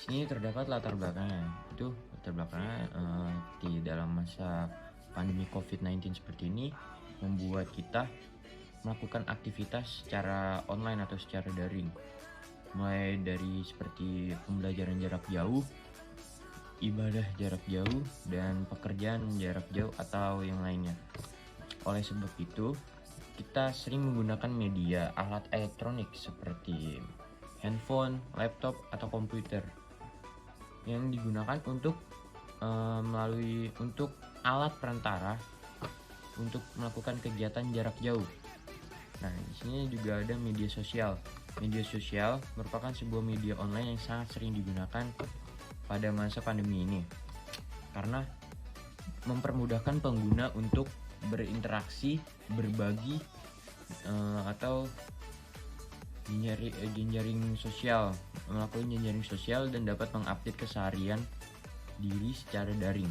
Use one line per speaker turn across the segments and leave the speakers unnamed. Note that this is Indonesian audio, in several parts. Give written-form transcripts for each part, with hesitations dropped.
sini terdapat latar belakangnya. Itu latar belakangnya di dalam masa pandemi COVID-19 seperti ini membuat kita melakukan aktivitas secara online atau secara daring. Mulai dari seperti pembelajaran jarak jauh, ibadah jarak jauh, dan pekerjaan jarak jauh atau yang lainnya. Oleh sebab itu, kita sering menggunakan media alat elektronik seperti handphone, laptop, atau komputer yang digunakan untuk alat perantara untuk melakukan kegiatan jarak jauh. Nah, di sini juga ada media sosial. Media sosial merupakan sebuah media online yang sangat sering digunakan pada masa pandemi ini karena mempermudahkan pengguna untuk berinteraksi, berbagi, atau melakukan jejaring sosial dan dapat mengupdate keseharian diri secara daring.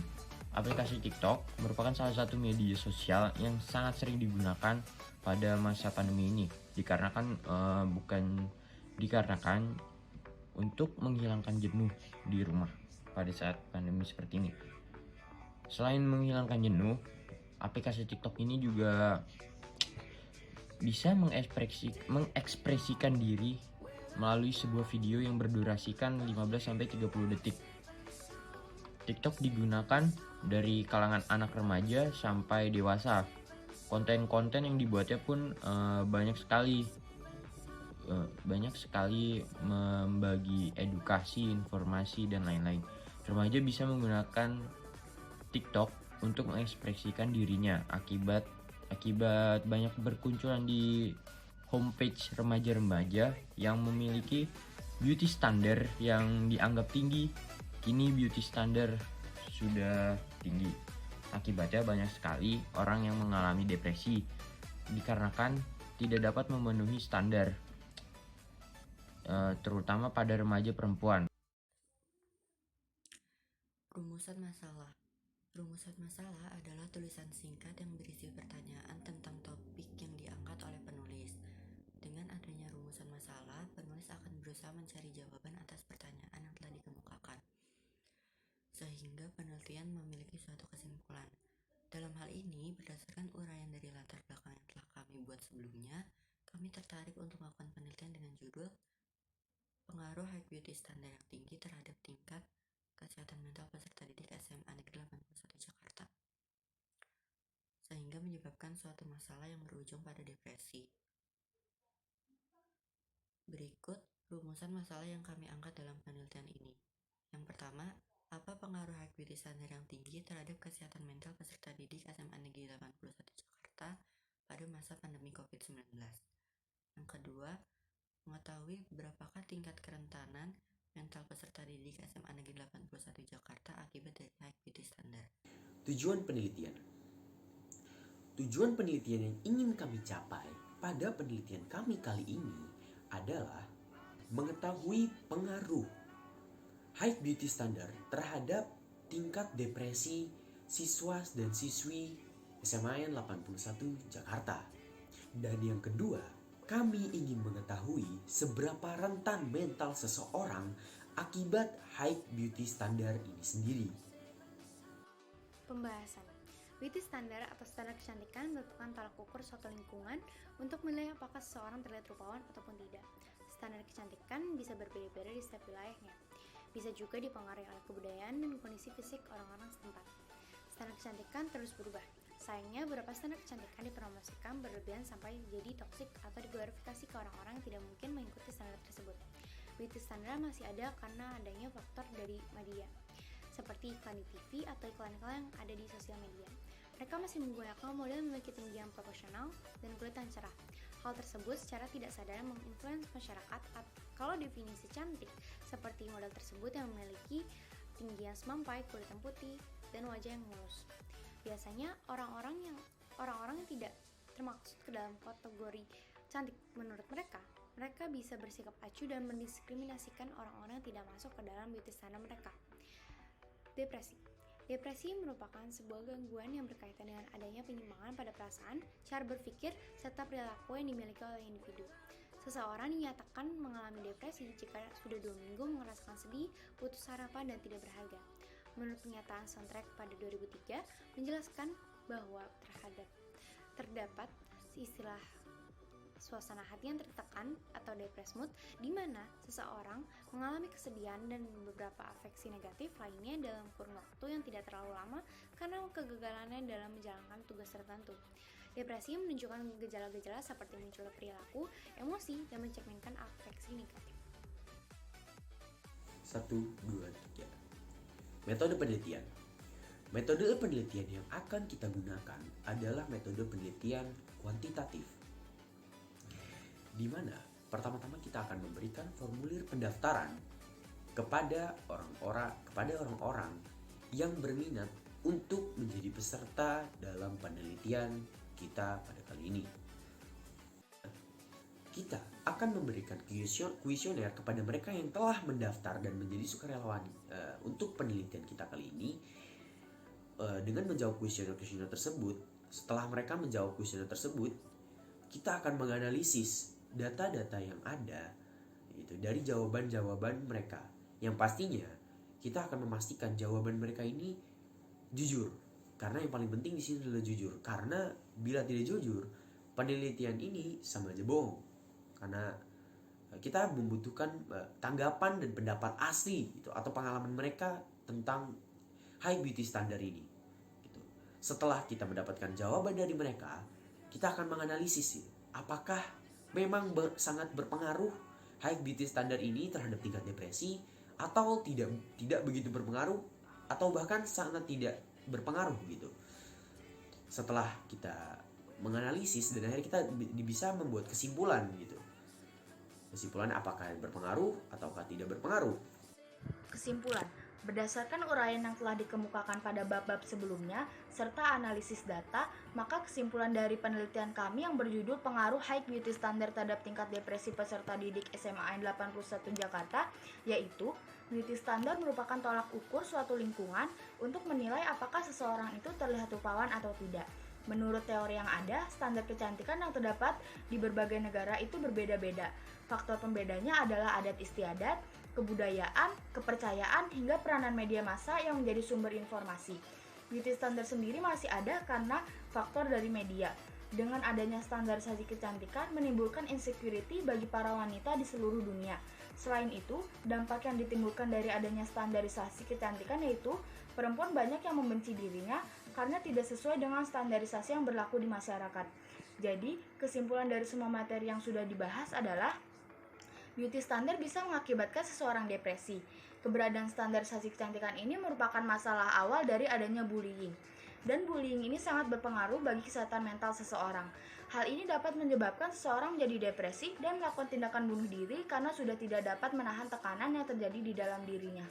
Aplikasi TikTok merupakan salah satu media sosial yang sangat sering digunakan pada masa pandemi ini dikarenakan untuk menghilangkan jenuh di rumah pada saat pandemi seperti ini. Selain menghilangkan jenuh, aplikasi TikTok ini juga bisa mengekspresikan diri melalui sebuah video yang berdurasikan 15-30 detik. TikTok digunakan dari kalangan anak remaja sampai dewasa. Konten-konten yang dibuatnya pun banyak sekali membagi edukasi, informasi, dan lain-lain. Remaja bisa menggunakan TikTok untuk mengekspresikan dirinya akibat banyak berkunculan di homepage remaja-remaja yang memiliki beauty standar yang dianggap tinggi. Kini beauty standar sudah tinggi. Akibatnya banyak sekali orang yang mengalami depresi dikarenakan tidak dapat memenuhi standar, terutama pada remaja perempuan.
Rumusan masalah. Rumusan masalah adalah tulisan singkat yang berisi pertanyaan tentang topik yang diangkat oleh penulis. Dengan adanya rumusan masalah, penulis akan berusaha mencari jawaban atas pertanyaan yang telah dikemukakan, sehingga penelitian memiliki suatu kesimpulan. Dalam hal ini, berdasarkan uraian dari latar belakang yang telah kami buat sebelumnya, kami tertarik untuk melakukan penelitian dengan judul Pengaruh High Beauty Standar yang tinggi terhadap tingkat kesehatan mental peserta didik SMA Negeri 81 Jakarta, sehingga menyebabkan suatu masalah yang berujung pada depresi. Berikut rumusan masalah yang kami angkat dalam penelitian ini. Yang pertama, apa pengaruh high beauty standar yang tinggi terhadap kesehatan mental peserta didik SMA Negeri 81 Jakarta pada masa pandemi COVID-19? Yang kedua, mengetahui berapakah tingkat kerentanan mental peserta didik SMA Negeri 81 Jakarta akibat dari high beauty standar.
Tujuan penelitian. Tujuan penelitian yang ingin kami capai pada penelitian kami kali ini adalah mengetahui pengaruh high beauty standard terhadap tingkat depresi siswa dan siswi SMA 81 Jakarta. Dan yang kedua, kami ingin mengetahui seberapa rentan mental seseorang akibat high beauty standard ini sendiri.
Pembahasan. Beauty standar atau standar kecantikan merupakan tolak ukur suatu lingkungan untuk menilai apakah seseorang terlihat rupawan ataupun tidak. Standar kecantikan bisa berbeda-beda di setiap wilayahnya. Bisa juga dipengaruhi oleh kebudayaan dan kondisi fisik orang-orang setempat. Standar kecantikan terus berubah. Sayangnya, beberapa standar kecantikan dipromosikan berlebihan sampai jadi toksik atau diglorifikasi ke orang-orang yang tidak mungkin mengikuti standar tersebut. Beauty standar masih ada karena adanya faktor dari media, seperti iklan di TV atau iklan-iklan yang ada di sosial media. Mereka masih menggunakan model memiliki tinggi yang proporsional dan kulit yang cerah. Hal tersebut secara tidak sadar menginfluence masyarakat kalau definisi cantik seperti model tersebut yang memiliki tinggi yang semampai, kulit yang putih, dan wajah yang mulus. Biasanya orang-orang yang tidak termaksud ke dalam kategori cantik menurut mereka bisa bersikap acuh dan mendiskriminasikan orang-orang yang tidak masuk ke dalam beauty standar mereka. Depresi merupakan sebuah gangguan yang berkaitan dengan adanya penyimpangan pada perasaan, cara berpikir, serta perilaku yang dimiliki oleh individu. Seseorang dinyatakan mengalami depresi jika sudah 2 minggu merasakan sedih, putus harapan, dan tidak berharga. Menurut pernyataan Soundtrack pada 2003, menjelaskan bahwa terdapat istilah suasana hati yang tertekan atau depressed mood, di mana seseorang mengalami kesedihan dan beberapa afeksi negatif lainnya dalam kurun waktu yang tidak terlalu lama karena kegagalannya dalam menjalankan tugas tertentu. Depresi menunjukkan gejala-gejala seperti munculnya perilaku, emosi, dan mencerminkan afeksi negatif.
1, 2, 3. Metode penelitian. Metode penelitian yang akan kita gunakan adalah metode penelitian kuantitatif, di mana pertama-tama kita akan memberikan formulir pendaftaran kepada orang-orang yang berminat untuk menjadi peserta dalam penelitian kita pada kali ini. Kita akan memberikan kuesioner kepada mereka yang telah mendaftar dan menjadi sukarelawan untuk penelitian kita kali ini. Dengan menjawab kuesioner tersebut, setelah mereka menjawab kuesioner tersebut, kita akan menganalisis data-data yang ada itu dari jawaban-jawaban mereka. Yang pastinya kita akan memastikan jawaban mereka ini jujur, karena yang paling penting di sini adalah jujur. Karena bila tidak jujur, penelitian ini sama aja bohong. Karena kita membutuhkan tanggapan dan pendapat asli gitu, atau pengalaman mereka tentang high beauty standard ini gitu. Setelah kita mendapatkan jawaban dari mereka, kita akan menganalisis apakah memang sangat berpengaruh high beauty standard ini terhadap tingkat depresi, atau tidak begitu berpengaruh, atau bahkan sangat tidak berpengaruh gitu. Setelah kita menganalisis dan akhirnya kita bisa membuat kesimpulan gitu. Kesimpulan apakah berpengaruh ataukah tidak berpengaruh.
Kesimpulan, berdasarkan uraian yang telah dikemukakan pada bab-bab sebelumnya, serta analisis data, maka kesimpulan dari penelitian kami yang berjudul Pengaruh High Beauty Standard terhadap tingkat depresi peserta didik SMA 81 Jakarta, yaitu beauty standard merupakan tolak ukur suatu lingkungan untuk menilai apakah seseorang itu terlihat rupawan atau tidak. Menurut teori yang ada, standar kecantikan yang terdapat di berbagai negara itu berbeda-beda. Faktor pembedanya adalah adat istiadat, kebudayaan, kepercayaan, hingga peranan media massa yang menjadi sumber informasi. Beauty standard sendiri masih ada karena faktor dari media. Dengan adanya standarisasi kecantikan menimbulkan insecurity bagi para wanita di seluruh dunia. Selain itu, dampak yang ditimbulkan dari adanya standarisasi kecantikan yaitu perempuan banyak yang membenci dirinya karena tidak sesuai dengan standarisasi yang berlaku di masyarakat. Jadi, kesimpulan dari semua materi yang sudah dibahas adalah beauty standard bisa mengakibatkan seseorang depresi. Keberadaan standarisasi kecantikan ini merupakan masalah awal dari adanya bullying. Dan bullying ini sangat berpengaruh bagi kesehatan mental seseorang. Hal ini dapat menyebabkan seseorang menjadi depresi dan melakukan tindakan bunuh diri karena sudah tidak dapat menahan tekanan yang terjadi di dalam dirinya.